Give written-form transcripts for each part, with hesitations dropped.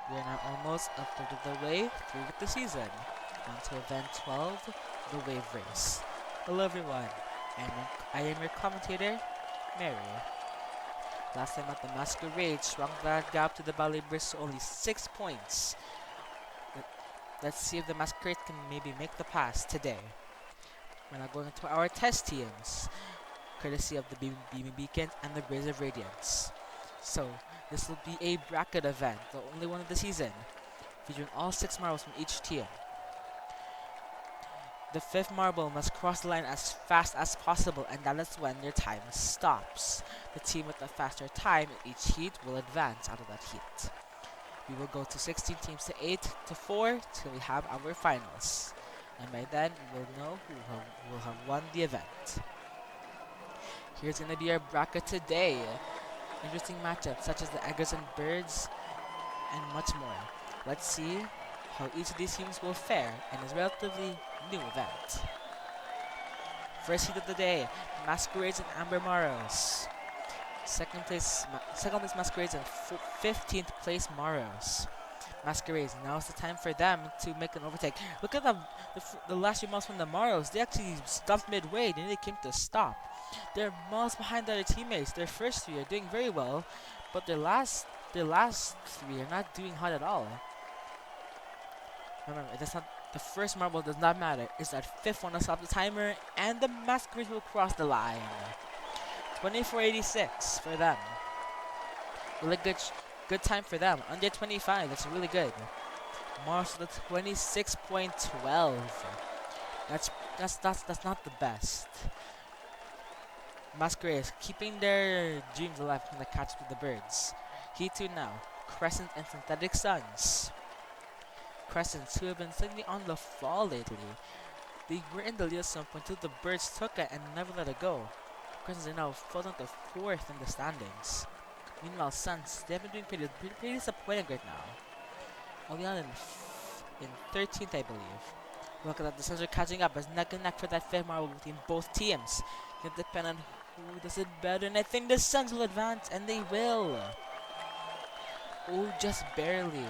We are now almost a third of the way through with the season. On to event 12, the wave race. Hello everyone, I am your commentator, Mary. Last time at the Masquerade shrunk that gap to the Valley Bridge to only 6 points. Let's see if the Masquerade can maybe make the pass today. We're now going into our test teams, courtesy of the Beaming Beacon and the Blaze of Radiance. So, this will be a bracket event, the only one of the season, featuring all 6 marbles from each team. The 5th marble must cross the line as fast as possible, and that is when your time stops. The team with the faster time in each heat will advance out of that heat. We will go to 16 teams to 8 to 4 till we have our finals. And by then, we will know who will have won the event. Here's going to be our bracket today. Interesting matchups such as the Eggers and Birds and much more. Let's see how each of these teams will fare in this relatively new event. First heat of the day, Masquerades and Amber Maros. Second place Masquerades and 15th place Maros. Masquerades, now is the time for them to make an overtake. Look at the last few miles from the Maros. They actually stopped midway, then they came to stop. They're miles behind their teammates. Their first 3 are doing very well, but their last 3 are not doing hot at all. Remember, that's not the first marble does not matter. It's that 5th one to stop the timer, and the Masquerades will cross the line. 24:86 for them. Really good time for them. Under 25, that's really good. Mars to the 26.12. That's not the best. Masquerades keeping their dreams alive from the catch with the birds. Heat 2 now. Crescent and Synthetic Suns. Crescents, who have been slightly on the fall lately. They were in the lead at some point until the birds took it and never let it go. Crescents are now falling to 4th in the standings. Meanwhile, Suns, they have been doing pretty disappointing right now. Only on in 13th, I believe. Look at that, the Suns are catching up as neck and neck for that 5th marble between both teams. It depends on who does it better, and I think the Suns will advance, and they will. Oh, just barely.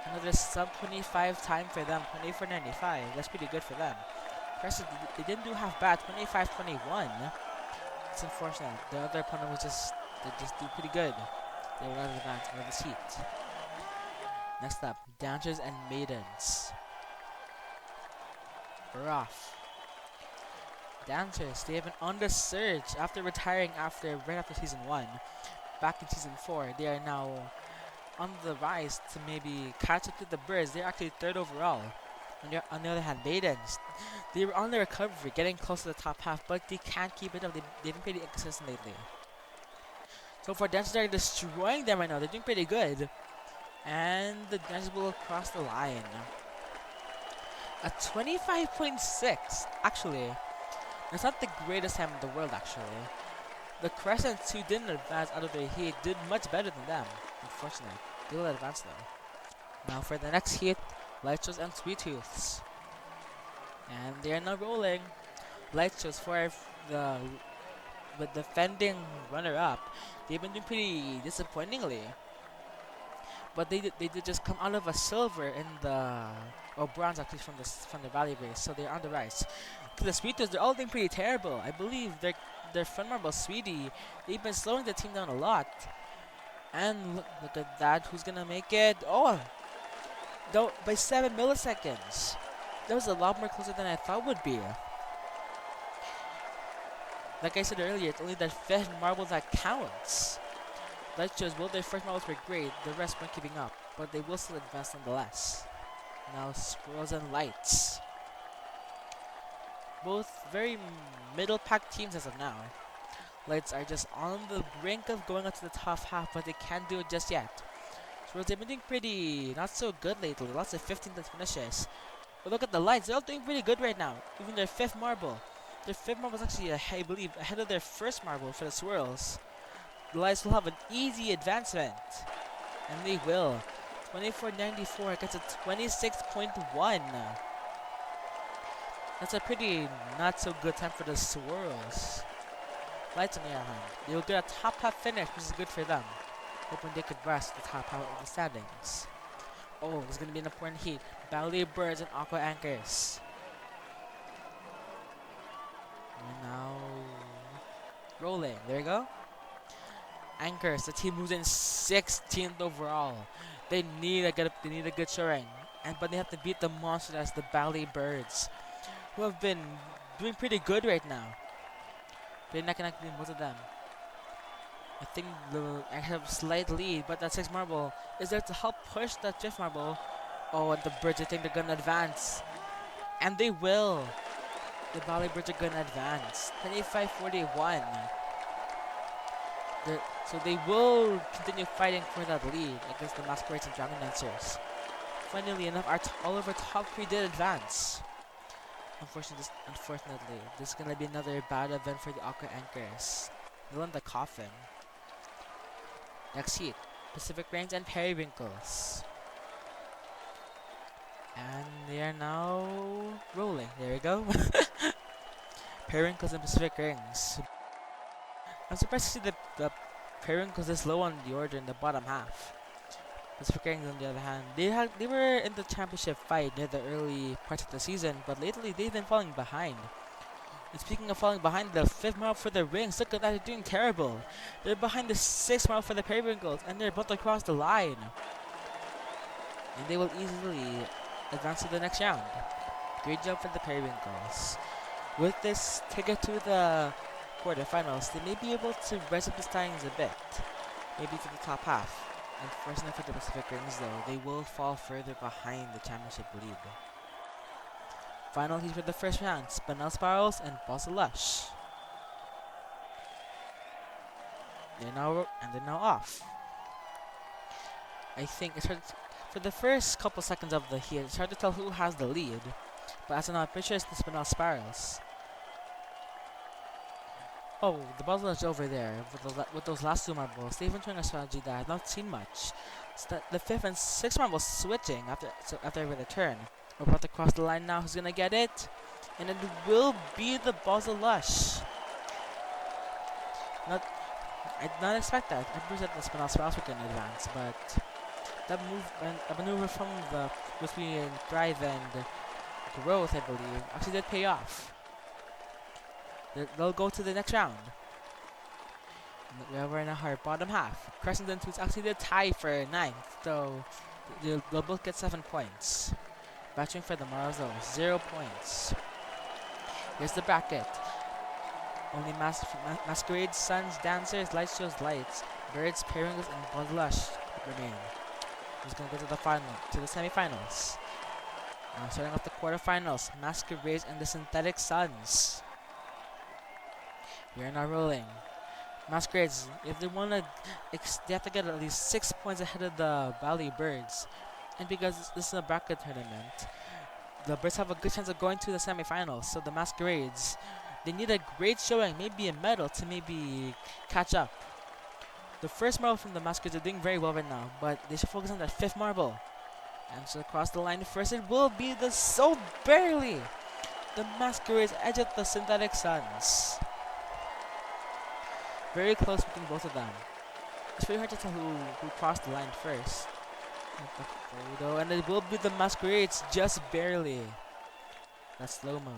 Another sub 25 time for them, 24:95. That's pretty good for them. Crescent, they didn't do half bad, 25:21. It's unfortunate. The other opponent was they just do pretty good. They were out of advance for this heat. Next up, Dancers and Maidens. We're off. Dancers, they have been on the surge after retiring right after season 1. Back in season 4, they are now on the rise to maybe catch up to the Birds. They're actually 3rd overall. On the other hand, Maidens, they were on the recovery, getting close to the top half, but they can't keep it up. They've been pretty inconsistent lately. So far, Dancers are destroying them right now. They're doing pretty good. And the Dancers will cross the line. A 25.6, actually. That's not the greatest time in the world, actually. The Crescents, who didn't advance out of their heat, did much better than them. Unfortunately, they will advance though. Now for the next heat, Light Shows and Sweet Tooths. And they are now rolling. Light Shows for the defending runner-up. They've been doing pretty disappointingly. But they did just come out of a silver in bronze actually from the Valley Race, so they're on the rise. To the Sweet Tooths, they're all doing pretty terrible. I believe their front marble Sweetie, they've been slowing the team down a lot. And look at that, who's gonna make it? Oh, no, by 7 milliseconds. That was a lot more closer than I thought would be. Like I said earlier, it's only that 5th marble that counts. That shows, well, their first marbles were great, the rest weren't keeping up, but they will still advance nonetheless. Now, Squirrels and Lights. Both very middle pack teams as of now. Lights are just on the brink of going up to the top half, but they can't do it just yet. So they've been doing pretty not so good lately. Lots of 15th finishes. But look at the Lights. They're all doing pretty good right now. Even their 5th marble. Their 5th marble is actually, I believe, ahead of their 1st marble for the Swirls. The Lights will have an easy advancement. And they will. 24:94 gets a 26.1. That's a pretty not so good time for the Swirls. Lights on the other hand, they will get a top half finish, which is good for them. Hoping they could rest the top half of the standings. Oh, it's gonna be an important heat. Ballet birds and aqua anchors. We're now rolling. There you go. Anchors. The team moves in 16th overall. They need a good showing, but they have to beat the monster that's the Ballet Birds, who have been doing pretty good right now. They're neck and neck between both of them. I think I have a slight lead, but that 6 marble is there to help push that 5th marble. Oh, and the birds, I think they're gonna advance. And they will. The Ballet Birds are gonna advance. 25-41. So they will continue fighting for that lead against the Masquerades and Dragon Dancers. Funnily enough, all of our top 3 did advance. Unfortunately, this is gonna be another bad event for the Aqua Anchors. They're in the coffin. Next heat, Pacific Rings and Periwinkles. And they are now rolling. There we go. Periwinkles and Pacific Rings. I'm surprised to see the Periwinkles this low on the order in the bottom half. Pacific Rings, on the other hand, they were in the championship fight near the early parts of the season, but lately they've been falling behind. And speaking of falling behind, the 5th mark for the Rings, look at that, they're doing terrible. They're behind the 6th mark for the Periwinkles, and they're about to cross the line. And they will easily advance to the next round. Great job for the Periwinkles. With this ticket to the quarterfinals, they may be able to raise up the standings a bit, maybe to the top half. Unfortunately for the Pacific Rings though, they will fall further behind the championship lead. Final heat for the first round, Spinel Spirals and Bossa Lush. They're now off. I think it's hard for the first couple seconds of the heat, it's hard to tell who has the lead, but as of now, I'm pretty sure it's the Spinel Spirals. Oh, the Bossa Lush over there with those last 2 marbles. They've been trying a strategy that I've not seen much. It's that the 5th and 6th marbles switching after every turn. We're about to cross the line now. Who's gonna get it? And it will be the Bossa Lush. I did not expect that. I thought that the Spinel Spirals were gonna advance, but that maneuver from between Thrive and Growth, I believe, actually did pay off. They'll go to the next round. We're in our bottom half. Crescent and Toots actually did tie for 9th, so they'll both get 7 points. Battering for the Mars though, 0 points. Here's the bracket. Only Masquerades, Suns, Dancers, Light Shows, Lights, Birds, Periwinkles, and Bossa Lush remain. Who's gonna go to the semifinals? Starting off the quarterfinals, Masquerades and the Synthetic Suns. We are now rolling. Masquerades, if they wanna, they have to get at least 6 points ahead of the Valley Birds. And because this is a bracket tournament, the Birds have a good chance of going to the semifinals. So the Masquerades, they need a great showing, maybe a medal to maybe catch up. The first marble from the Masquerades are doing very well right now, but they should focus on that 5th marble. And so across the line first, it will be barely the Masquerades edge of the Synthetic Suns. Very close between both of them. It's really hard to tell who crossed the line first. The photo, and it will be the Masquerades just barely. That's slow-mo.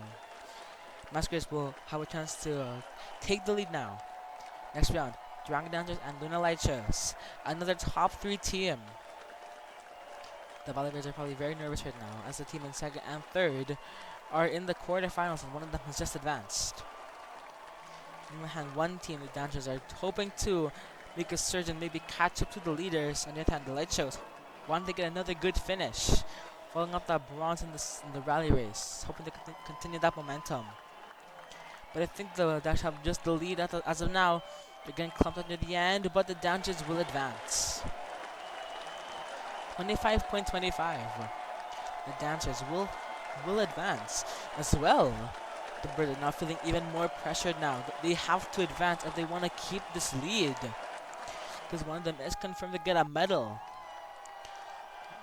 Masquerades will have a chance to take the lead now. Next round, Dragon Dancers and Luna Light Shows. Another top 3 team. The Volleybirds are probably very nervous right now, as the team in 2nd and 3rd are in the quarterfinals, and one of them has just advanced. On the hand, one team, the Dancers, are hoping to make a surge and maybe catch up to the leaders. On the other hand, the Light Shows want to get another good finish, following up that bronze in the rally race, hoping to continue that momentum. But I think the Dash have just the lead as of now. They're getting clumped up near the end, but the Dancers will advance. 25.25. The Dancers will advance as well. The Birds are now feeling even more pressured now. They have to advance if they want to keep this lead, because one of them is confirmed to get a medal.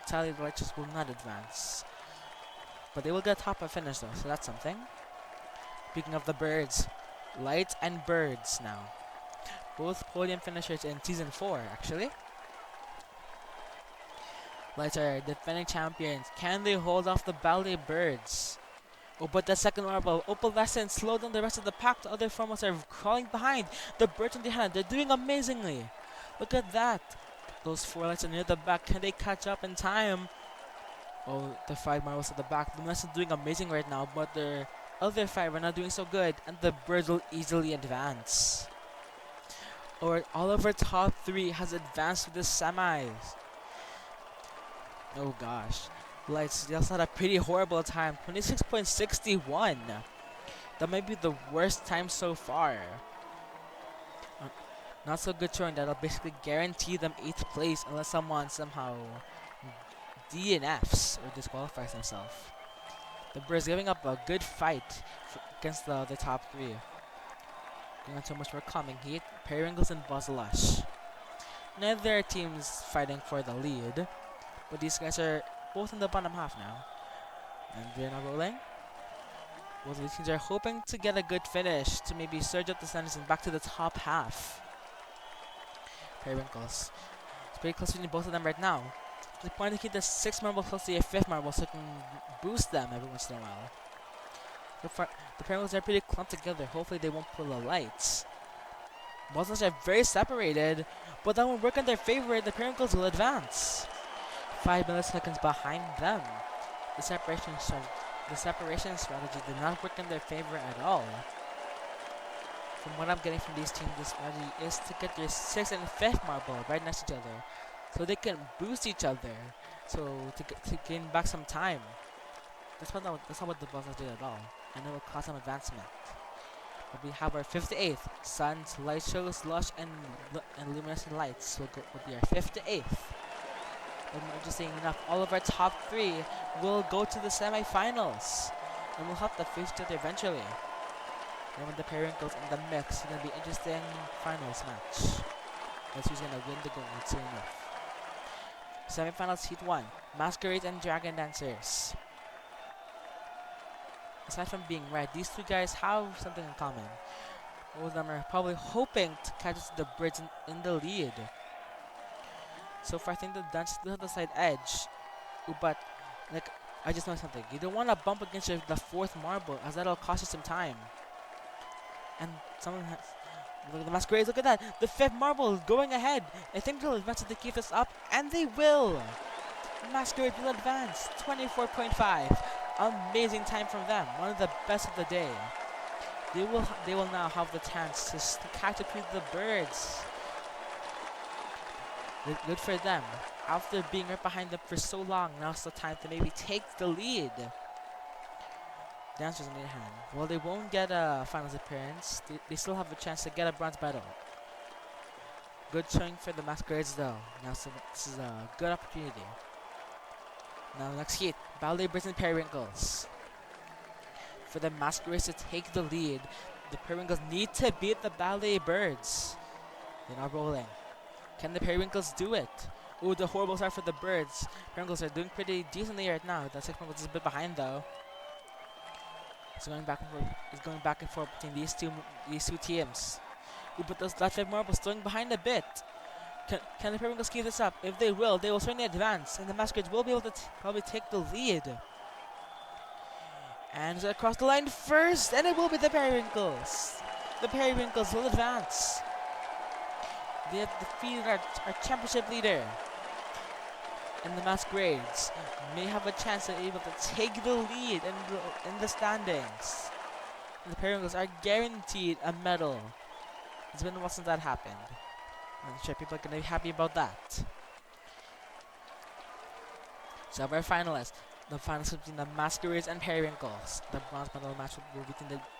Sadly, the Light Shows will not advance, but they will get a top 5 finish though, so that's something. Speaking of the Birds, Lights and Birds now, both podium finishers in season 4 actually. Lights are defending champions. Can they hold off the ballet birds? Oh, but the second marble, Opalescent slowed down the rest of the pack. The other formals are crawling behind. The birds on the hand, they're doing amazingly. Look at that. Those 4 lights are near the back. Can they catch up in time? Oh, the 5 marbles at the back. Luminescent doing amazing right now, but the other 5 are not doing so good, and the birds will easily advance. Or all of our top 3 has advanced to the semis. Oh gosh. Lights, they also had a pretty horrible time. 26.61. That might be the worst time so far. Not so good showing. That'll basically guarantee them 8th place unless someone somehow DNFs or disqualifies himself. The Brits giving up a good fight against the top 3. Going on so much more coming heat. Periwinkles and Buzzlush. Neither team's fighting for the lead, but these guys are both in the bottom half now. And they're not rolling. Both of these teams are hoping to get a good finish to maybe surge up the standings and back to the top half. Periwinkles. It's pretty close between both of them right now. They point to keep the 6th marble close to a 5th marble so it can boost them every once in a while. So far, the Periwinkles are pretty clumped together. Hopefully they won't pull the lights. Buzzlush are very separated, but that won't work in their favor. The Periwinkles will advance. 5 milliseconds behind them. The separation strategy did not work in their favor at all. From what I'm getting from these teams, this strategy is to get their 6th and 5th marble right next to each other, so they can boost each other, so to gain back some time. That's not what the Buzzlush did at all, and it will cost them advancement. But we have our 5th to 8th. Suns, Light Shows, Lush, and Luminescent Lights will be our 5th to 8th. And interesting enough, all of our top 3 will go to the semi-finals, and we'll have to face each other eventually. And with the Periwinkles in the mix, it's gonna be an interesting finals match. That's who's gonna win the gold soon enough. Semi-finals heat 1: Masquerade and Dragon Dancers. Aside from being red, these 2 guys have something in common. Both of them are probably hoping to catch us to the bridge in the lead. So far, I think the Dancers still have the side edge. But, like, I just know something. You don't want to bump against the 4th marble, as that'll cost you some time. And someone has... Look at the Masquerades, look at that! The 5th marble is going ahead! I think they'll advance to keep this up, and they will! Masquerade will advance, 24.5. Amazing time from them, one of the best of the day. They will now have the chance to catch up with the birds. Good for them. After being right behind them for so long, now's the time to maybe take the lead. Dancers on the other hand, well, they won't get a finals appearance. They still have a chance to get a bronze medal. Good showing for the Masquerades though. Now this is a good opportunity. Now next heat, Ballet Birds and Periwinkles. For the Masquerades to take the lead, the Periwinkles need to beat the Ballet Birds. They're not rolling. Can the Periwinkles do it? Ooh, the horrible start for the Birds. Periwinkles are doing pretty decently right now. The 6th marble is a bit behind though. It's going back and forth. It's going back and forth between these two teams. Ooh, but that 5th marble is throwing behind a bit. Can the Periwinkles keep this up? If they will certainly advance, and the Masquerades will be able to probably take the lead. And it's across the line first, and it will be the Periwinkles. The Periwinkles will advance. They have defeated our championship leader. And the Masquerades may have a chance to be able to take the lead in the standings. And the Periwinkles are guaranteed a medal. It's been a while since that happened. I'm sure people are going to be happy about that. So our finalists. The finals between the Masquerades and Periwinkles. The bronze medal match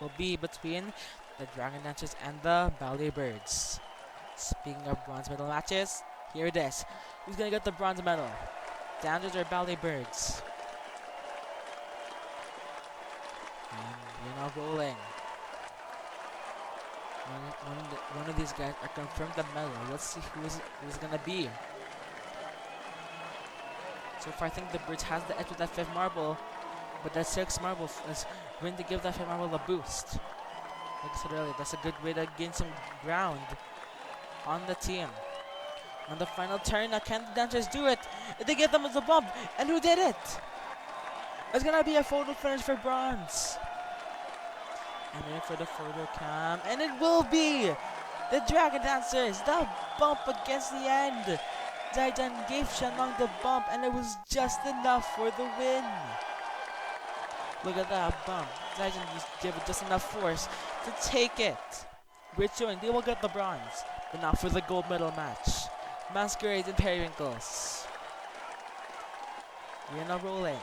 will be between the Dragon Dancers and the Ballet Birds. Speaking of bronze medal matches, here it is. Who's going to get the bronze medal? Dancers or Ballet Birds? And we're now rolling. One of these guys are confirmed the medal. Let's see who's gonna be. So far, I think the Birds has the edge with that 5th marble, but that 6th marble is going to give that 5th marble a boost. Like I said earlier, that's a good way to gain some ground on the team. On the final turn, now can the dancers do it? They get them as a bump, and who did it? It's gonna be a photo finish for bronze. And in for the photo cam, and it will be the Dragon Dancers. The bump against the end. Zaidan gave Shenlong the bump, and it was just enough for the win. Look at that bump. Zaidan just gave it just enough force to take it. Great showing. They will get the bronze, but not for the gold medal match. Masquerades and Periwinkles. We're now rolling.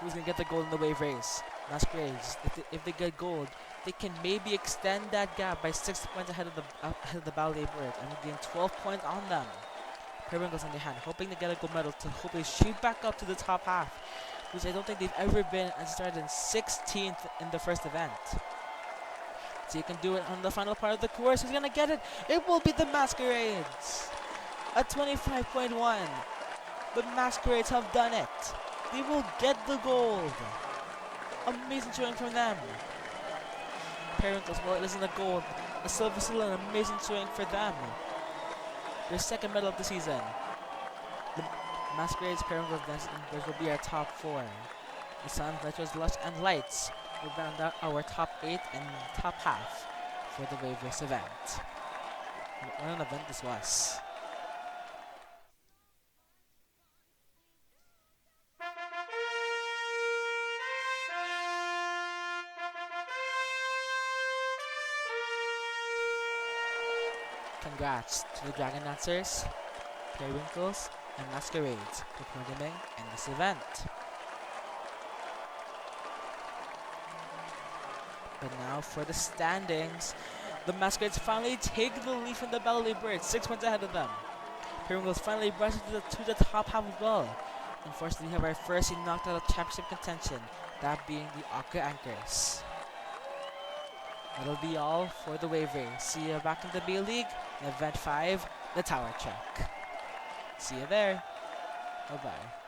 Who's gonna get the gold in the wave race? Masquerades. If they get gold, they can maybe extend that gap by 6 points ahead of the ballet bird and gain 12 points on them. Periwinkles on the hand, hoping to get a gold medal to hopefully shoot back up to the top half, which I don't think they've ever been, and started in 16th in the first event. So you can do it on the final part of the course. Who's gonna get it? It will be the Masquerades. A 25.1. The Masquerades have done it. They will get the gold. Amazing showing from them. Periwinkles, well, it isn't a gold. A silver still an amazing showing for them. Their second medal of the season. The Masquerades, Periwinkles, Dancers will be our top 4. The Sun, Retros, Lush, and Lights will round out our top 8 and top half for the wave race event. What an event this was. Congrats to the Dragon Dancers, Periwinkles, and Masquerades for podiuming in this event. But now for the standings, the Masquerades finally take the lead from the Ballet Birds, 6 points ahead of them. Periwinkles finally rises to the top half as well. Unfortunately, we have our first seed knocked out of championship contention, that being the Aqua Anchors. That'll be all for the wave race. See you back in the B League, in Event 5, the Tower Truck. See you there. Bye-bye.